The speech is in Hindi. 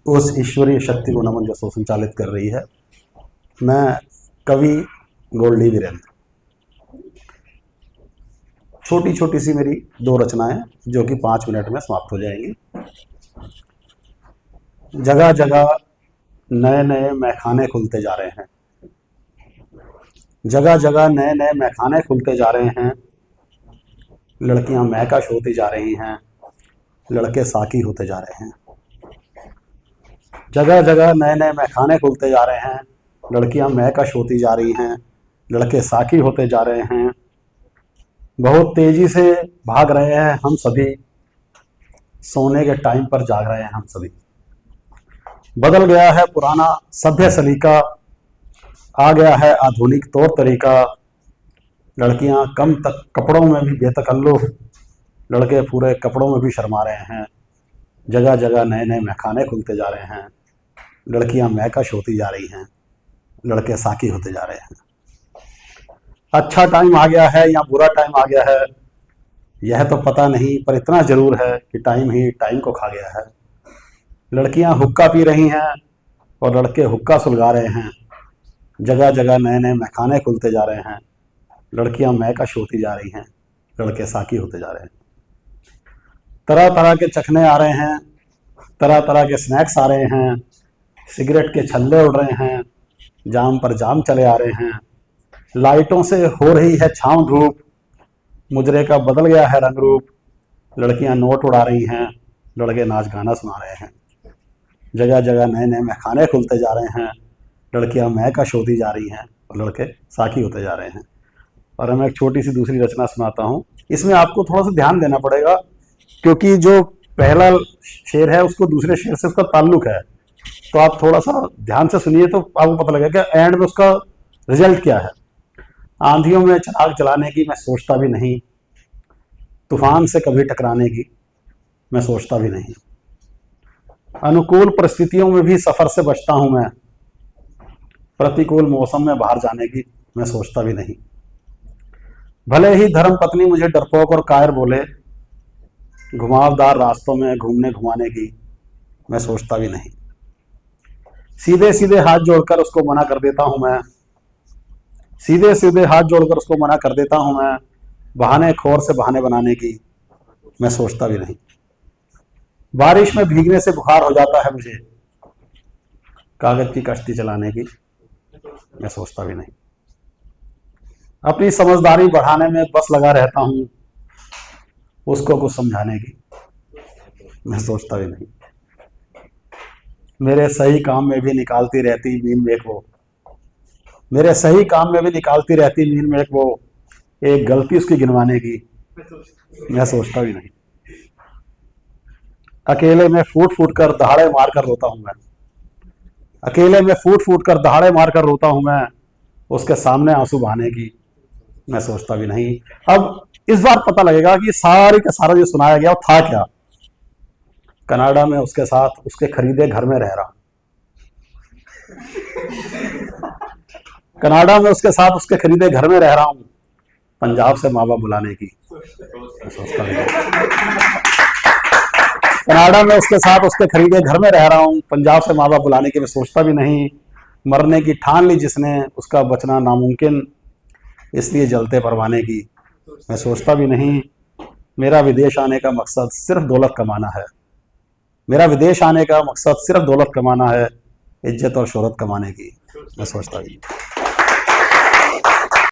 उस ईश्वरीय शक्ति को नमन जो संचालित कर रही है। मैं कवि गोल्डी वीरेंद्र। छोटी छोटी सी मेरी 2 रचनाएं जो कि 5 मिनट में समाप्त हो जाएंगी। जगह जगह नए नए मैखाने खुलते जा रहे हैं, जगह जगह नए नए मैखाने खुलते जा रहे हैं। लड़कियां मैकश होती जा रही हैं, लड़के साकी होते जा रहे हैं। जगह जगह नए नए मैखाने खुलते जा रहे हैं, लड़कियां मैकश होती जा रही हैं, लड़के साकी होते जा रहे हैं। बहुत तेजी से भाग रहे हैं हम सभी, सोने के टाइम पर जाग रहे हैं हम सभी। बदल गया है पुराना सभ्य सलीका, आ गया है आधुनिक तौर तरीका। लड़कियां कम तक कपड़ों में भी बेतकल्लुफ, लड़के पूरे कपड़ों में भी शर्मा रहे हैं। जगह जगह नए नए मैखाने खुलते जा रहे हैं, लड़कियां मैकश होती जा रही हैं, लड़के साकी होते जा रहे हैं। अच्छा टाइम आ गया है या बुरा टाइम आ गया है यह तो पता नहीं, पर इतना जरूर है कि टाइम ही टाइम को खा गया है। लड़कियां हुक्का पी रही हैं और लड़के हुक्का सुलगा रहे हैं। जगह जगह नए नए मैखाने खुलते जा रहे हैं, लड़कियां मैकश होती जा रही हैं, लड़के साकी होते जा रहे हैं। तरह तरह के चखने आ रहे हैं, तरह तरह के स्नैक्स आ रहे हैं। सिगरेट के छल्ले उड़ रहे हैं, जाम पर जाम चले आ रहे हैं। लाइटों से हो रही है छांव धूप, मुजरे का बदल गया है रंग रूप। लड़कियां नोट उड़ा रही हैं, लड़के नाच गाना सुना रहे हैं। जगह जगह नए नए मैखाने खुलते जा रहे हैं, लड़कियां मैकश होती जा रही हैं और लड़के साकी होते जा रहे हैं। और मैं एक छोटी सी दूसरी रचना सुनाता हूँ। इसमें आपको थोड़ा सा ध्यान देना पड़ेगा, क्योंकि जो पहला शेर है उसको दूसरे शेर से उसका ताल्लुक है। तो आप थोड़ा सा ध्यान से सुनिए तो आपको पता लगेगा कि एंड में उसका रिजल्ट क्या है। आंधियों में चिराग जलाने की मैं सोचता भी नहीं, तूफान से कभी टकराने की मैं सोचता भी नहीं। अनुकूल परिस्थितियों में भी सफर से बचता हूं मैं, प्रतिकूल मौसम में बाहर जाने की मैं सोचता भी नहीं। भले ही धर्म पत्नी मुझे डरपोक और कायर बोले, घुमावदार रास्तों में घूमने घुमाने की मैं सोचता भी नहीं। सीधे सीधे हाथ जोड़कर उसको मना कर देता हूं मैं, सीधे सीधे हाथ जोड़कर उसको मना कर देता हूं मैं। बहाने खोर से बहाने बनाने की मैं सोचता भी नहीं। बारिश में भीगने से बुखार हो जाता है मुझे, कागज की कश्ती चलाने की मैं सोचता भी नहीं। अपनी समझदारी बढ़ाने में बस लगा रहता हूं, उसको कुछ समझाने की मैं सोचता भी नहीं। मेरे सही काम में भी निकालती रहती मीन मेघ वो, मेरे सही काम में भी निकालती रहती मीन मेघ वो। एक गलती उसकी गिनवाने की मैं सोचता भी नहीं। अकेले में फूट फूट कर दहाड़े मार कर रोता हूं मैं, अकेले में फूट फूट कर दहाड़े मार कर रोता हूं मैं। उसके सामने आंसू बहाने की मैं सोचता भी नहीं। अब इस बार पता लगेगा कि सारी का सारा जो सुनाया गया वो था क्या। कनाडा में उसके साथ उसके खरीदे घर में रह रहा, कनाडा में उसके साथ उसके खरीदे घर में रह रहा हूं। पंजाब से माँ बाप बुलाने की मैं सोचता नहीं। कनाडा में उसके साथ उसके खरीदे घर में रह रहा हूं, पंजाब से माँ बाप बुलाने की मैं सोचता भी नहीं। मरने की ठान ली जिसने, उसका बचना नामुमकिन, इसलिए जलते परवाने की मैं सोचता भी नहीं। मेरा विदेश आने का मकसद सिर्फ दौलत कमाना है, मेरा विदेश आने का मकसद सिर्फ दौलत कमाना है, इज्जत और शोहरत कमाने की मैं सोचता भी नहीं।